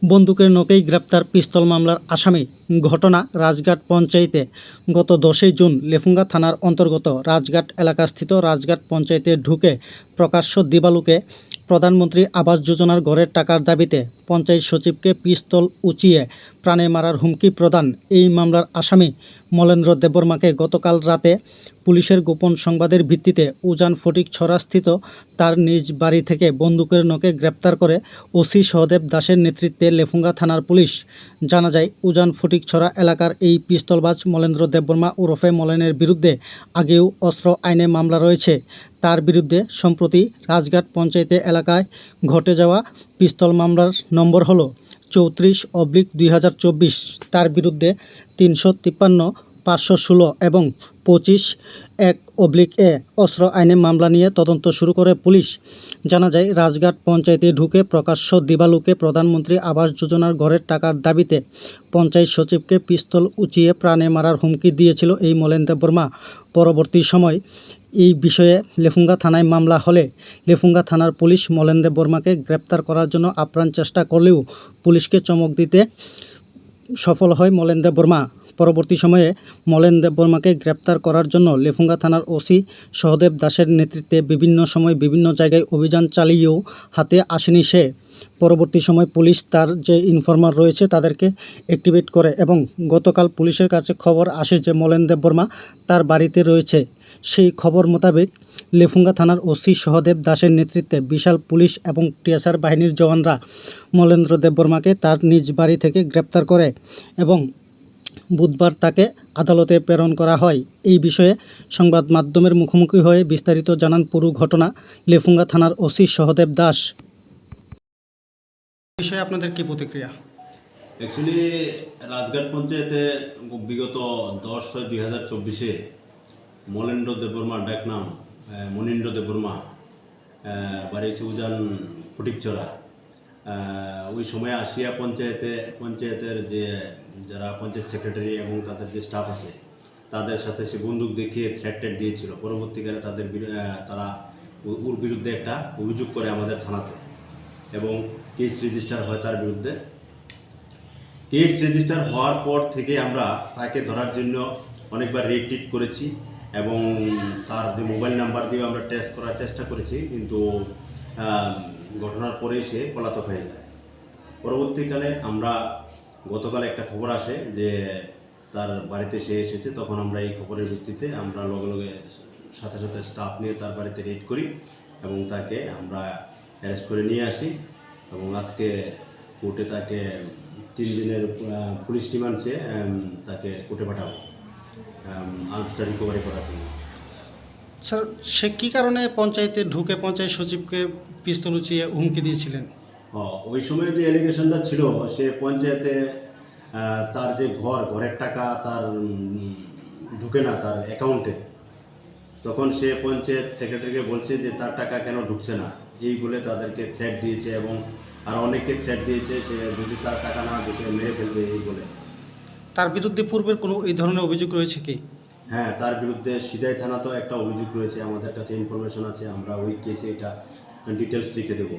বন্দুকের নখেই গ্রেপ্তার পিস্তল মামলার আসামি। ঘটনা রাজঘাট পঞ্চায়েতে। গত 10 জুন লেফুঙ্গা থানার অন্তর্গত রাজঘাট এলাকাস্থিত রাজঘাট পঞ্চায়েতে ঢুকে প্রকাশ্য দিবালোকে প্রধানমন্ত্রী আবাস যোজনার ঘরের টাকার দাবিতে পঞ্চায়েত সচিবকে পিস্তল উঁচিয়ে প্রাণে মারার হুমকি প্রদান এই মামলার আসামি মলেন্দ্র দেববর্মাকে গতকাল রাতে পুলিশের গোপন সংবাদের ভিত্তিতে উজান ফটিকছড়াস্থিত তার নিজ বাড়ি থেকে বন্দুকের নখে গ্রেপ্তার করে ওসি সহদেব দাসের নেতৃত্বে লেফুঙ্গা থানার পুলিশ। জানা যায়, উজান ফটিকছড়া এলাকার এই পিস্তলবাজ মলেন্দ্র দেববর্মা ওরফে মলেনের বিরুদ্ধে আগেও অস্ত্র আইনে মামলা রয়েছে। তার বিরুদ্ধে সম্প্রতি রাজঘাট পঞ্চায়েতে এলাকায় ঘটে যাওয়া পিস্তল মামলার নম্বর হলো 34/2024। তার বিরুদ্ধে 353, 516 এবং 25(1)(a অস্ত্র আইনে মামলা নিয়ে তদন্ত শুরু করে পুলিশ। জানা যায়, রাজঘাট পঞ্চায়েতে ঢুকে প্রকাশ্য দিবালোকে প্রধানমন্ত্রী আবাস যোজনার ঘরের টাকার দাবিতে পঞ্চায়েত সচিবকে পিস্তল উঁচিয়ে প্রাণে মারার হুমকি দিয়েছিল এই মলেন দেববর্মা। পরবর্তী সময় এই বিষয়ে লেফুঙ্গা থানায় মামলা হলে লেফুঙ্গা থানার পুলিশ মলেন দেববর্মাকে গ্রেপ্তার করার জন্য আপ্রাণ চেষ্টা করলেও পুলিশকে চমক দিতে সফল হয় মলেন দেববর্মা। পরবর্তী সময়ে মলেন দেববর্মাকে গ্রেপ্তার করার জন্য লেফুঙ্গা থানার ওসি সহদেব দাসের নেতৃত্বে বিভিন্ন সময় বিভিন্ন জায়গায় অভিযান চালিয়েও হাতে আসেনি সে। পরবর্তী সময় পুলিশ তার যে ইনফরমার রয়েছে তাদেরকে অ্যাক্টিভেট করে এবং গতকাল পুলিশের কাছে খবর আসে যে মলেন দেববর্মা তার বাড়িতে রয়েছে। সেই খবর মোতাবেক লেফুঙ্গা থানার ওসি সহদেব দাসের নেতৃত্বে বিশাল পুলিশ এবং টিএসআর বাহিনীর জওয়ানরা মলেন্দ্র দেববর্মাকে তার নিজ বাড়ি থেকে গ্রেপ্তার করে এবং বুধবার তাকে আদালতে প্রেরণ করা হয়। এই বিষয়ে সংবাদ মাধ্যমের মুখোমুখি হয়ে বিস্তারিত জানান পুরো ঘটনা লেফুঙ্গা থানার ওসি সহদেব দাস। বিষয়ে আপনাদের কি প্রতিক্রিয়া? অ্যাকচুয়ালি রাজঘাট পঞ্চায়েতে বিগত 10/6/2024 মলেন্দ্র দেববর্মা ডাকনাম মনীন্দ্র দেববর্মা বাড়ি উজান ফটিকছড়া। ওই সময় আসিয়া পঞ্চায়েতের যারা পঞ্চায়েত সেক্রেটারি এবং তাদের যে স্টাফ আছে তাদের সাথে সে বন্দুক দেখিয়ে থ্রেট দিয়েছিল। পরবর্তীকালে তারা ওর বিরুদ্ধে একটা অভিযোগ করে আমাদের থানাতে এবং কেস রেজিস্টার হয় তার বিরুদ্ধে। কেস রেজিস্টার হওয়ার পর থেকে আমরা তাকে ধরার জন্য অনেকবার রিএক্টিভ করেছি এবং তার যে মোবাইল নাম্বার দিয়ে আমরা টেস্ট করার চেষ্টা করেছি, কিন্তু ঘটনার পরেই সে পলাতক হয়ে যায়। পরবর্তীকালে আমরা গতকাল একটা খবর আসে যে তার বাড়িতে সে এসেছে। তখন আমরা এই খবরের ভিত্তিতে আমরা লগে সাথে স্টাফ নিয়ে তার বাড়িতে রেড করি এবং তাকে আমরা অ্যারেস্ট করে নিয়ে আসি এবং আজকে কোর্টে তাকে 3 দিনের পুলিশ রিমান্ড চেয়ে তাকে কোর্টে পাঠাবো আর্মসটা রিকভারি করার জন্য। স্যার, সে কী কারণে পঞ্চায়েতে ঢুকে পঞ্চায়েত সচিবকে পিস্তল উঁচিয়ে হুমকি দিয়েছিলেন? ওই সময় যে অ্যালিগেশনটা ছিল, সে পঞ্চায়েতে তার যে ঘরের টাকা তার ঢুকে না তার অ্যাকাউন্টে। তখন সে পঞ্চায়েত সেক্রেটারিকে বলছে যে তার টাকা কেন ঢুকছে না, এই বলে তাদেরকে থ্রেট দিয়েছে এবং আর অনেককে থ্রেট দিয়েছে সে যদি তার টাকা না ঢুকে মেরে ফেলবে এই বলে। তার বিরুদ্ধে পূর্বের কোনো এই ধরনের অভিযোগ রয়েছে কি? হ্যাঁ, তার বিরুদ্ধে সিদাই থানাতেও একটা অভিযোগ রয়েছে। আমাদের কাছে ইনফরমেশন আছে, আমরা ওই কেসে এটা ডিটেলস লিখে দেবো।